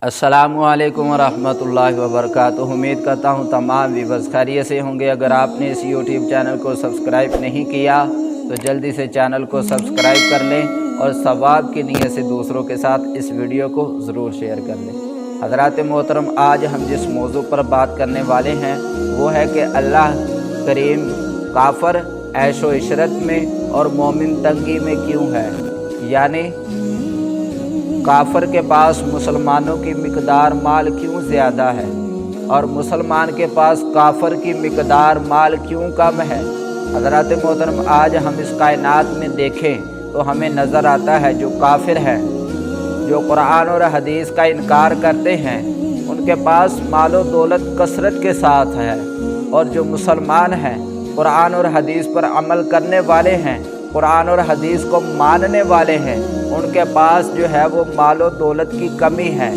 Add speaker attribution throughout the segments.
Speaker 1: अस्सलामु अलैकुम वरहमतुल्लाहि वबरकातुहू। उम्मीद करता हूँ तमाम व्यूअर्स खैरियत से होंगे। अगर आपने इस यूट्यूब चैनल को सब्सक्राइब नहीं किया तो जल्दी से चैनल को सब्सक्राइब कर लें और सवाब की नीयत से दूसरों के साथ इस वीडियो को ज़रूर शेयर कर लें। हज़रात मोहतरम, आज हम जिस मौजू पर बात करने वाले हैं वो है कि अल्लाह करीम काफ़र ऐशो इशरत में और मोमिन तंगी में क्यों है। यानी काफ़र के पास मुसलमानों की मिकदार माल क्यों ज़्यादा है और मुसलमान के पास काफ़र की मिकदार माल क्यों कम है। हज़रात मोहतरम, आज हम इस कायनात में देखें तो हमें नज़र आता है जो काफ़िर हैं, जो कुरान और हदीस का इनकार करते हैं, उनके पास मालो दौलत कसरत के साथ है, और जो मुसलमान हैं, कुरान और हदीस पर अमल करने वाले हैं, कुरान और हदीस को मानने वाले हैं, उनके पास जो है वो मालो दौलत की कमी है।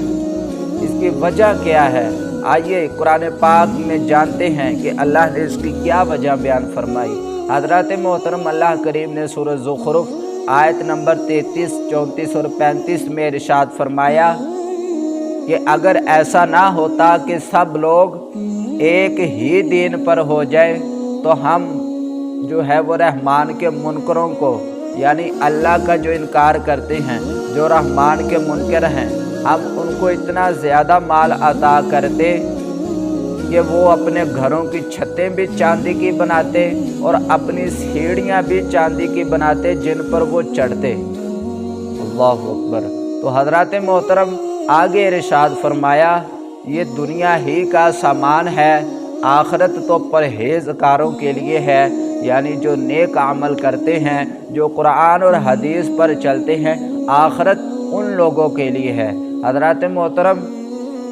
Speaker 1: इसकी वजह क्या है, आइए कुरान पाक में जानते हैं कि अल्लाह ने इसकी क्या वजह बयान फरमाई। हज़रात मोहतरम, अल्लाह करीम ने सूरह ज़ुख़रुफ़ आयत नंबर 33, 34 और 35 में इरशाद फरमाया कि अगर ऐसा ना होता कि सब लोग एक ही दीन पर हो जाए तो हम जो है वो रहमान के मुनकरों को, यानी अल्लाह का जो इनकार करते हैं, जो रहमान के मुनकर हैं, हम उनको इतना ज़्यादा माल अता करते कि वो अपने घरों की छतें भी चांदी की बनाते और अपनी सीढ़ियाँ भी चांदी की बनाते जिन पर वो चढ़ते। अल्लाहु अकबर। तो हज़रात मोहतरम, आगे इरशाद फरमाया ये दुनिया ही का सामान है, आखिरत तो परहेज़गारों के लिए है, यानी जो नेक अमल करते हैं, जो कुरान और हदीस पर चलते हैं, आखिरत उन लोगों के लिए है। हज़रात मोहतरम,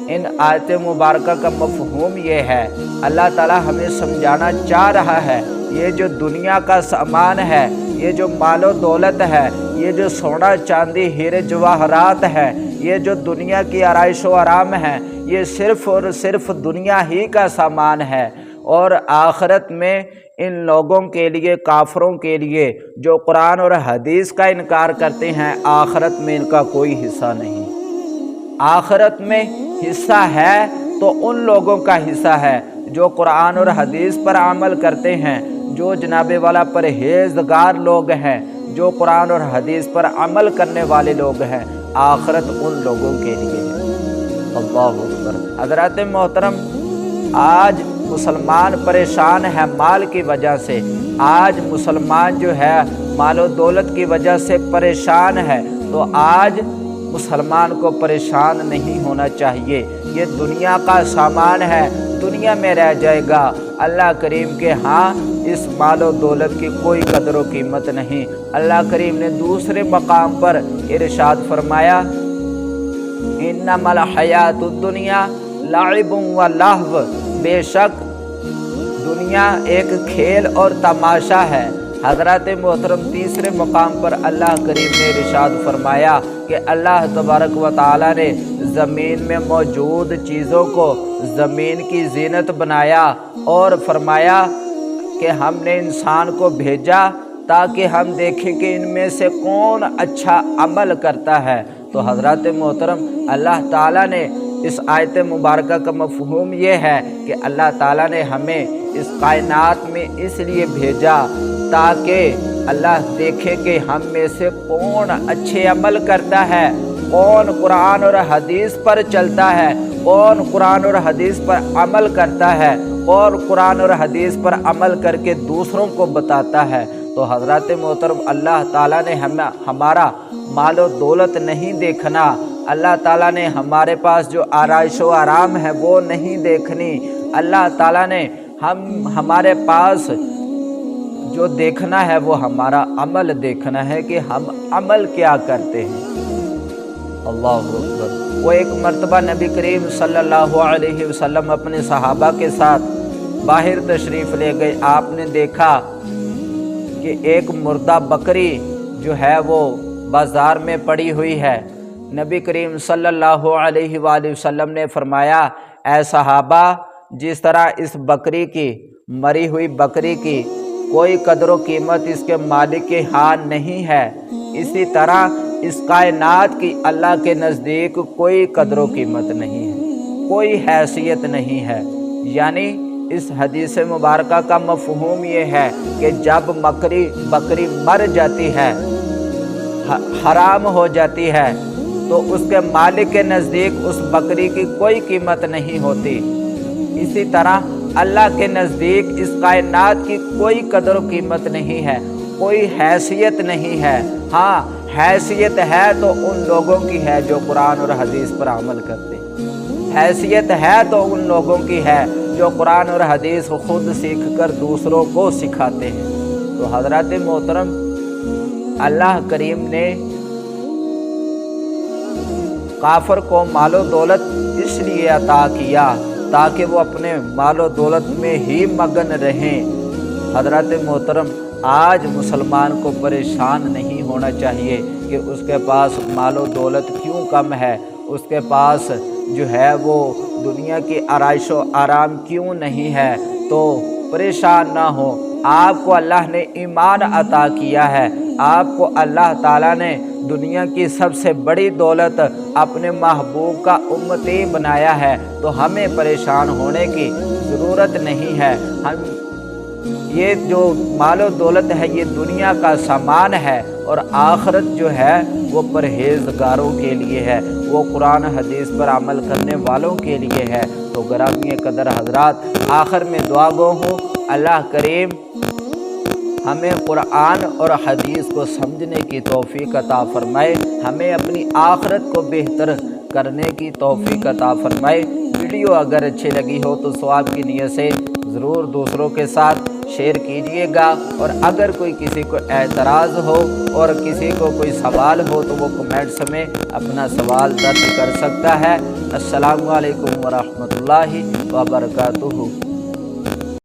Speaker 1: इन आयत मुबारक का मफ़हूम ये है, अल्लाह ताला हमें समझाना चाह रहा है ये जो दुनिया का सामान है, ये जो मालो दौलत है, ये जो सोना चांदी हीरे जवाहरात है, ये जो दुनिया की आराइश व आराम है, ये सिर्फ़ और सिर्फ दुनिया ही का सामान है, और आखिरत में इन लोगों के लिए, काफरों के लिए जो कुरान और हदीस का इनकार करते हैं, आखिरत में इनका कोई हिस्सा नहीं। आखिरत में हिस्सा है तो उन लोगों का हिस्सा है जो कुरान और हदीस पर अमल करते हैं, जो जनाबे वाला परहेज़गार लोग हैं, जो कुरान और हदीस पर अमल करने वाले लोग हैं, आखिरत उन लोगों के लिए है। अल्लाहु अकबर। हज़रात मोहतरम, आज मुसलमान परेशान है माल की वजह से। आज मुसलमान जो है मालो दौलत की वजह से परेशान है, तो आज मुसलमान को परेशान नहीं होना चाहिए। ये दुनिया का सामान है, दुनिया में रह जाएगा। अल्लाह करीम के हाँ इस मालो दौलत की कोई कदर व कीमत नहीं। अल्लाह करीम ने दूसरे मकाम पर इरशाद फरमाया, इन्नमल हयातुद दुनिया लाइबुन व लहव, बेशक दुनिया एक खेल और तमाशा है। हज़रत मोहतरम, तीसरे मकाम पर अल्लाह करीम ने इरशाद फरमाया कि अल्लाह तबारक व तआला ने ज़मीन में मौजूद चीज़ों को ज़मीन की ज़ीनत बनाया और फरमाया कि हमने इंसान को भेजा ताकि हम देखें कि इनमें से कौन अच्छा अमल करता है। तो हज़रत मोहतरम, अल्लाह ताला ने इस आयत मुबारक का मफ़हूम ये है कि अल्लाह ताला ने हमें इस कायनात में इसलिए भेजा ताकि अल्लाह देखे कि हम में से कौन अच्छे अमल करता है, कौन कुरान और हदीस पर चलता है, कौन कुरान और हदीस पर अमल करता है, और कुरान और हदीस पर अमल करके दूसरों को बताता है। तो हज़रत मोहतरम, अल्लाह ताला ने हमारा मालो दौलत नहीं देखना, अल्लाह ताला ने हमारे पास जो आराइश व आराम है वो नहीं देखनी। अल्लाह ताला ने हमारे पास जो देखना है वो हमारा अमल देखना है कि हम अमल क्या करते हैं। अल्लाहु अकबर। वो एक मर्तबा नबी करीम सल्लल्लाहु अलैहि वसल्लम अपने सहाबा के साथ बाहर तशरीफ़ ले गए। आपने देखा कि एक मुर्दा बकरी जो है वो बाज़ार में पड़ी हुई है। नबी करीम सल्लल्लाहु अलैहि वसल्लम ने फरमाया, ऐ सहाबा, जिस तरह इस बकरी की, मरी हुई बकरी की कोई कदर व कीमत इसके मालिक के हाथ नहीं है, इसी तरह اس کائنات کی اللہ کے نزدیک کوئی قدر و قیمت نہیں ہے، کوئی حیثیت نہیں ہے۔ یعنی اس حدیث مبارکہ کا مفہوم یہ ہے کہ جب بکری مر جاتی ہے، حرام ہو جاتی ہے، تو اس کے مالک کے نزدیک اس بکری کی کوئی قیمت نہیں ہوتی۔ اسی طرح اللہ کے نزدیک اس کائنات کی کوئی قدر و قیمت نہیں ہے، کوئی حیثیت نہیں ہے۔ ہاں حیثیت ہے تو ان لوگوں کی ہے جو قرآن اور حدیث پر عمل کرتے ہیں، حیثیت ہے تو ان لوگوں کی ہے جو قرآن اور حدیث خود سیکھ کر دوسروں کو سکھاتے ہیں۔ تو حضرات محترم، اللہ کریم نے کافر کو مال و دولت اس لیے عطا کیا تاکہ وہ اپنے مال و دولت میں ہی مگن رہیں۔ حضرات محترم، آج مسلمان کو پریشان نہیں ہونا چاہیے کہ اس کے پاس مال و دولت کیوں کم ہے، اس کے پاس جو ہے وہ دنیا کی آرائش و آرام کیوں نہیں ہے۔ تو پریشان نہ ہو، آپ کو اللہ نے ایمان عطا کیا ہے، آپ کو اللہ تعالیٰ نے دنیا کی سب سے بڑی دولت اپنے محبوب کا امتی بنایا ہے، تو ہمیں پریشان ہونے کی ضرورت نہیں ہے۔ ہم یہ جو مال و دولت ہے یہ دنیا کا سامان ہے، اور آخرت جو ہے وہ پرہیزگاروں کے لیے ہے، وہ قرآن حدیث پر عمل کرنے والوں کے لیے ہے۔ تو گرامی قدر حضرات، آخر میں دعا گو ہوں، اللہ کریم ہمیں قرآن اور حدیث کو سمجھنے کی توفیق عطا فرمائے، ہمیں اپنی آخرت کو بہتر کرنے کی توفیق عطا فرمائے۔ ویڈیو اگر اچھی لگی ہو تو ثواب کی نیت سے ضرور دوسروں کے ساتھ شیئر کیجئے گا، اور اگر کوئی کسی کو اعتراض ہو اور کسی کو کوئی سوال ہو تو وہ کمنٹس میں اپنا سوال درج کر سکتا ہے۔ السلام علیکم ورحمۃ اللہ وبرکاتہ۔